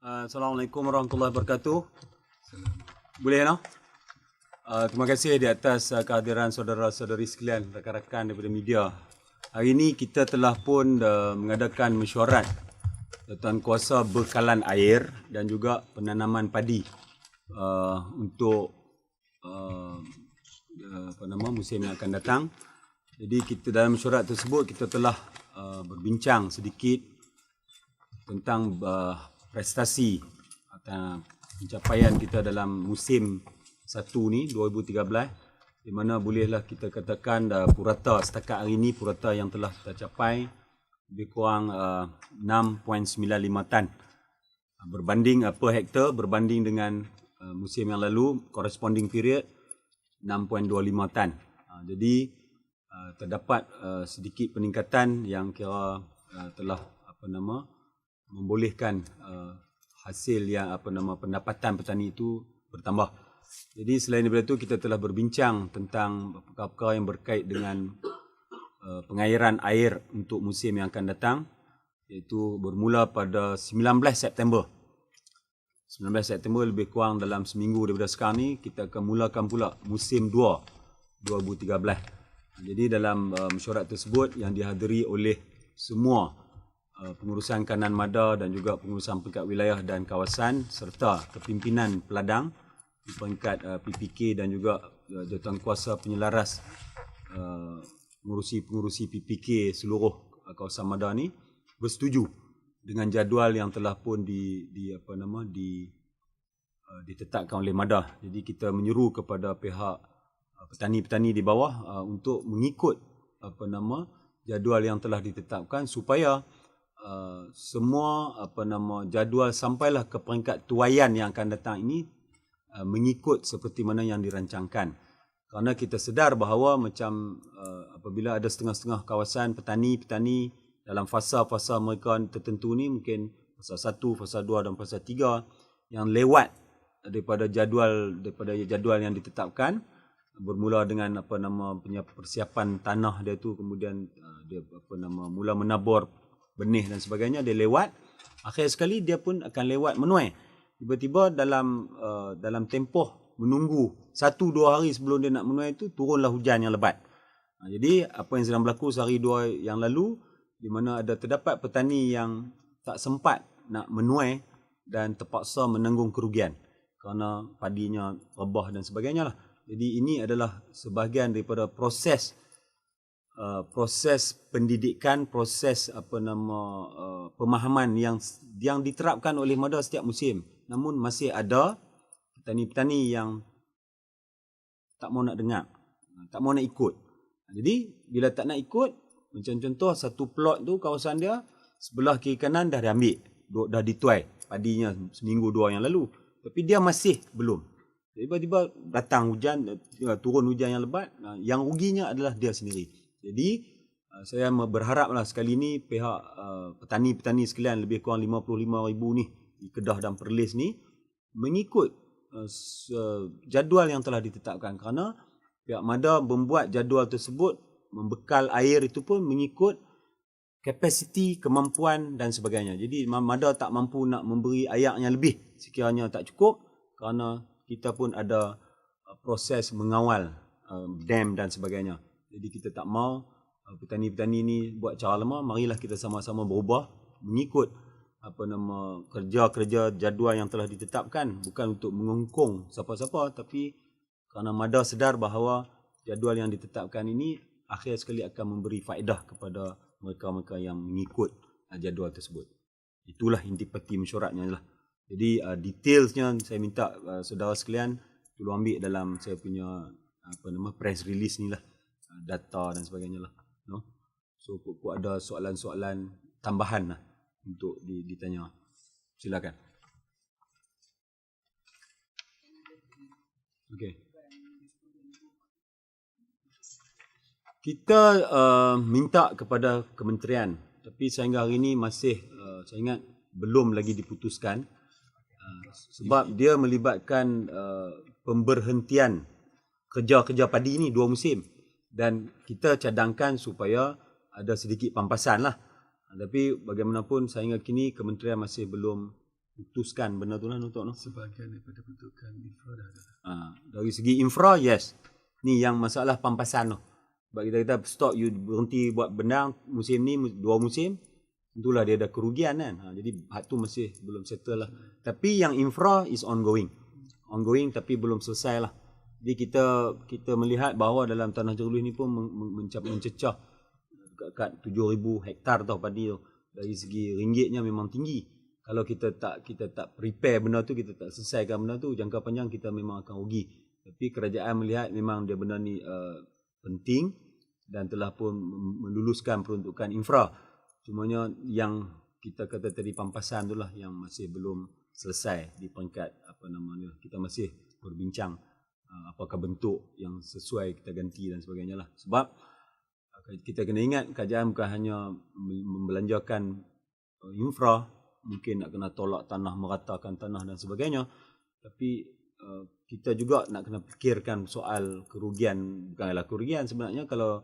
Assalamualaikum warahmatullahi wabarakatuh. Boleh no? Terima kasih di atas kehadiran saudara-saudari sekalian, rakan-rakan daripada media. Hari ini kita telah pun mengadakan mesyuarat Jawatan Kuasa Bekalan Air dan juga penanaman padi untuk musim yang akan datang. Jadi kita dalam mesyuarat tersebut kita telah berbincang sedikit tentang prestasi atau pencapaian kita dalam musim 1 ni 2013, di mana bolehlah kita katakan purata setakat hari ini purata yang telah tercapai lebih kurang 6.95 tan berbanding per hektar berbanding dengan musim yang lalu corresponding period 6.25 tan. Jadi terdapat sedikit peningkatan yang kira telah membolehkan hasil yang pendapatan petani itu bertambah. Jadi selain daripada itu kita telah berbincang tentang perkara-perkara yang berkait dengan pengairan air untuk musim yang akan datang, iaitu bermula pada 19 September. 19 September lebih kurang dalam seminggu daripada sekarang ni kita akan mulakan pula musim 2 2013. Jadi dalam mesyuarat tersebut yang dihadiri oleh semua pengurusan kanan mada dan juga pengurusan peringkat wilayah dan kawasan serta kepimpinan peladang di peringkat PPK dan juga jawatan kuasa penyelaras pengurusi PPK seluruh kawasan mada ni bersetuju dengan jadual yang telah pun ditetapkan oleh mada. Jadi kita menyeru kepada pihak petani-petani di bawah untuk mengikut jadual yang telah ditetapkan supaya semua jadual sampailah ke peringkat tuaian yang akan datang ini mengikut seperti mana yang dirancangkan. Kerana kita sedar bahawa macam apabila ada setengah-setengah kawasan petani-petani dalam fasa-fasa mereka tertentu ni, mungkin fasa 1, fasa 2 dan fasa 3 yang lewat daripada jadual yang ditetapkan, bermula dengan persiapan tanah dia tu, kemudian dia mula menabur benih dan sebagainya, dia lewat. Akhir sekali dia pun akan lewat menuai. Tiba-tiba dalam tempoh menunggu 1-2 hari sebelum dia nak menuai itu, turunlah hujan yang lebat. Jadi apa yang sedang berlaku sehari 2 yang lalu, di mana terdapat petani yang tak sempat nak menuai dan terpaksa menanggung kerugian kerana padinya rebah dan sebagainya lah. Jadi ini adalah sebahagian daripada proses pendidikan, proses pemahaman yang diterapkan oleh mada setiap musim. Namun masih ada petani-petani yang tak mau nak dengar, tak mau nak ikut. Jadi bila tak nak ikut, macam contoh satu plot tu kawasan dia sebelah kiri kanan dah diambil, dah dituai padinya seminggu 2 yang lalu, tapi dia masih belum. Tiba-tiba datang hujan, turun hujan yang lebat, yang ruginya adalah dia sendiri. Jadi saya berharaplah sekali ni pihak petani-petani sekalian, lebih kurang 55,000 ni di Kedah dan Perlis ni, mengikut jadual yang telah ditetapkan, kerana pihak mada membuat jadual tersebut, membekal air itu pun mengikut kapasiti, kemampuan dan sebagainya. Jadi mada tak mampu nak memberi air yang lebih sekiranya tak cukup, kerana kita pun ada proses mengawal dam dan sebagainya. Jadi kita tak mau petani-petani ni buat cara lemah. Marilah kita sama-sama berubah mengikut kerja-kerja jadual yang telah ditetapkan, bukan untuk mengungkung siapa-siapa, tapi kerana mada sedar bahawa jadual yang ditetapkan ini akhir sekali akan memberi faedah kepada mereka-mereka yang mengikut jadual tersebut. Itulah inti peti mesyuaratnya lah. Jadi detailsnya saya minta saudara sekalian tolong ambil dalam saya punya press release ni lah, data dan sebagainya lah. No? So ada soalan-soalan tambahan lah untuk ditanya. Silakan. Okey. Kita minta kepada kementerian, tapi sehingga hari ini masih saya ingat belum lagi diputuskan, sebab dia melibatkan pemberhentian kerja-kerja padi ini 2 musim, dan kita cadangkan supaya ada sedikit pampasan lah. Tapi bagaimanapun sehingga kini kementerian masih belum putuskan benda tu lah Nutok. Sebahagian daripada bentukan infra dah ada. Dari segi infra, yes. Ni yang masalah pampasan tu. Sebab kita kata stop, you berhenti buat benda musim ni, 2 musim, tentulah dia ada kerugian kan. Jadi hak tu masih belum settle lah. Tapi yang infra is ongoing. Ongoing tapi belum selesai lah. Jadi kita melihat bahawa dalam Tanah Jerulis ni pun mencecah dekat 7,000 hektar tau padi tu. Dari segi ringgitnya memang tinggi. Kalau kita tak prepare benda tu, kita tak selesaikan benda tu, jangka panjang kita memang akan rugi. Tapi kerajaan melihat memang dia benda ni penting dan telah pun meluluskan peruntukan infra. Cumanya yang kita kata tadi pampasan tu lah yang masih belum selesai di peringkat kita masih berbincang apakah bentuk yang sesuai kita ganti dan sebagainya lah. Sebab kita kena ingat kerajaan bukan hanya membelanjakan infra, mungkin nak kena tolak tanah, meratakan tanah dan sebagainya, tapi kita juga nak kena fikirkan soal kerugian. Bukanlah kerugian sebenarnya, kalau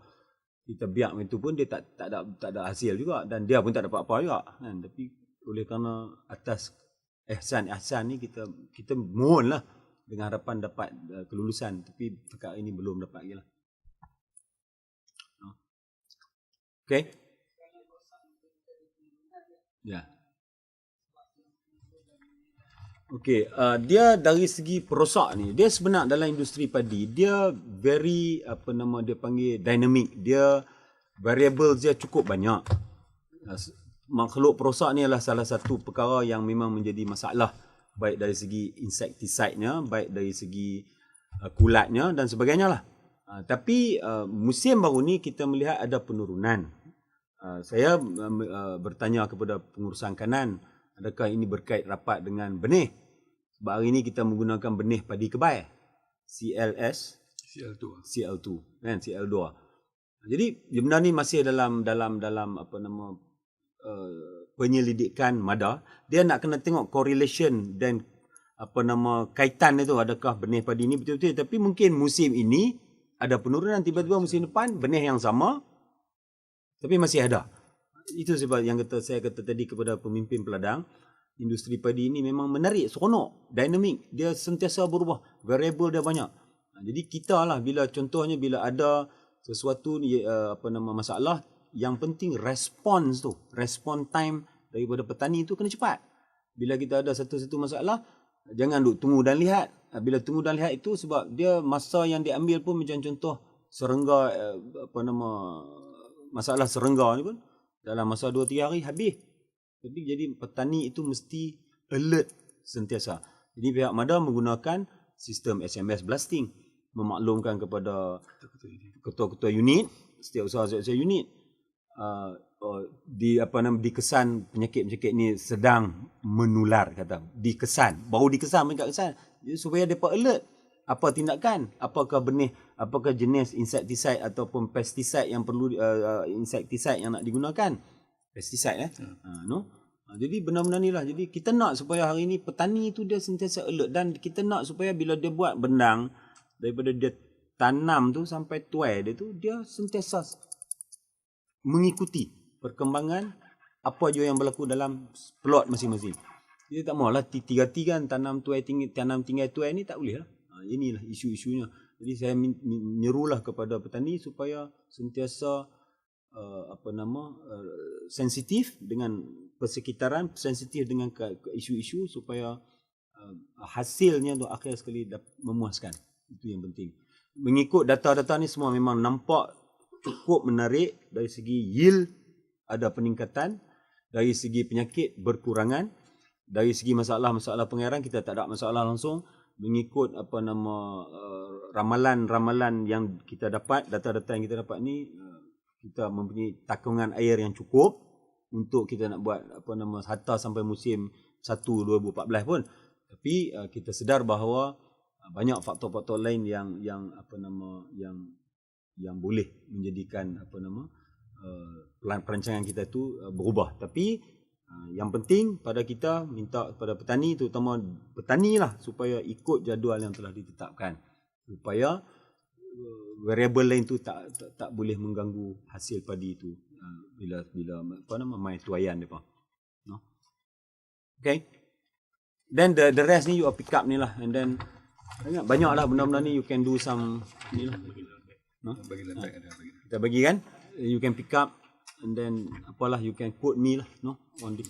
kita biar itu pun dia tak ada hasil juga dan dia pun tak dapat apa juga kan. Tapi oleh kerana atas ihsan ni kita mohon lah dengan harapan dapat kelulusan, tapi perkara ini belum dapat lagi lah. Okay. Ya. Okey, dia dari segi perosak ni, dia sebenar dalam industri padi, dia very dia panggil dynamic, dia variables dia cukup banyak. Makhluk perosak ni adalah salah satu perkara yang memang menjadi masalah, baik dari segi insektisidnya, baik dari segi kulatnya dan sebagainya lah. Tapi musim baru ni kita melihat ada penurunan. Saya bertanya kepada pengurusan kanan, adakah ini berkait rapat dengan benih? Sebab hari ini kita menggunakan benih padi kebai, CL2 kan, CL2. Jadi benda ni masih dalam penyelidikan MADA. Dia nak kena tengok correlation dan kaitan itu, adakah benih padi ini betul-betul. Tapi mungkin musim ini ada penurunan, tiba-tiba musim depan benih yang sama tapi masih ada. Itu sebab yang saya kata tadi kepada pemimpin peladang, industri padi ini memang menarik, seronok, dinamik, dia sentiasa berubah, variable dia banyak. Jadi kita lah contohnya bila ada sesuatu masalah, yang penting respon time daripada petani tu kena cepat. Bila kita ada satu-satu masalah, jangan duk tunggu dan lihat. Bila tunggu dan lihat itu sebab dia masa yang diambil pun, macam contoh serengga masalah serengga ni pun dalam masa 2-3 hari habis. Jadi petani itu mesti alert sentiasa. Jadi pihak MADA menggunakan sistem SMS blasting, memaklumkan kepada ketua-ketua unit, setiausaha unit dikesan penyakit-penyakit ni sedang menular, kata dikesan, baru dikesan mereka kesan, supaya depa alert apa tindakan, apakah benih, apakah jenis insektisid ataupun pesticide yang perlu, insektisid yang nak digunakan, pesticide jadi benda-benda ni lah. Jadi kita nak supaya hari ni petani tu dia sentiasa alert, dan kita nak supaya bila dia buat bendang, daripada dia tanam tu sampai tuai dia tu, dia sentiasa mengikuti perkembangan apa je yang berlaku dalam plot masing-masing. Dia tak maulah tiga-tiga kan tanam tinggal tuai ni, tak boleh lah. Inilah isu-isunya. Jadi saya menyerulah kepada petani supaya sentiasa sensitif dengan persekitaran, sensitif dengan isu-isu, supaya hasilnya tu akhir sekali memuaskan. Itu yang penting. Mengikut data-data ni semua memang nampak cukup menarik. Dari segi yield ada peningkatan, dari segi penyakit berkurangan, dari segi masalah-masalah pengairan kita tak ada masalah langsung. Mengikut ramalan-ramalan yang kita dapat, data-data yang kita dapat ni, kita mempunyai takungan air yang cukup untuk kita nak buat hatta sampai musim 1 2014 pun. Tapi kita sedar bahawa banyak faktor-faktor lain yang boleh menjadikan perancangan kita tu berubah. Tapi yang penting pada kita minta kepada petani, terutama petani lah, supaya ikut jadual yang telah ditetapkan, supaya variable lain tu tak boleh mengganggu hasil padi itu bila mai tuaian depa. Okay. then the rest ni you pick up ni lah, and then banyak lah benda-benda ni you can do some ni lah. No? Bagi letak ada bagi. Kita bagi kan, you can pick up and then apalah you can quote me lah, no, on this.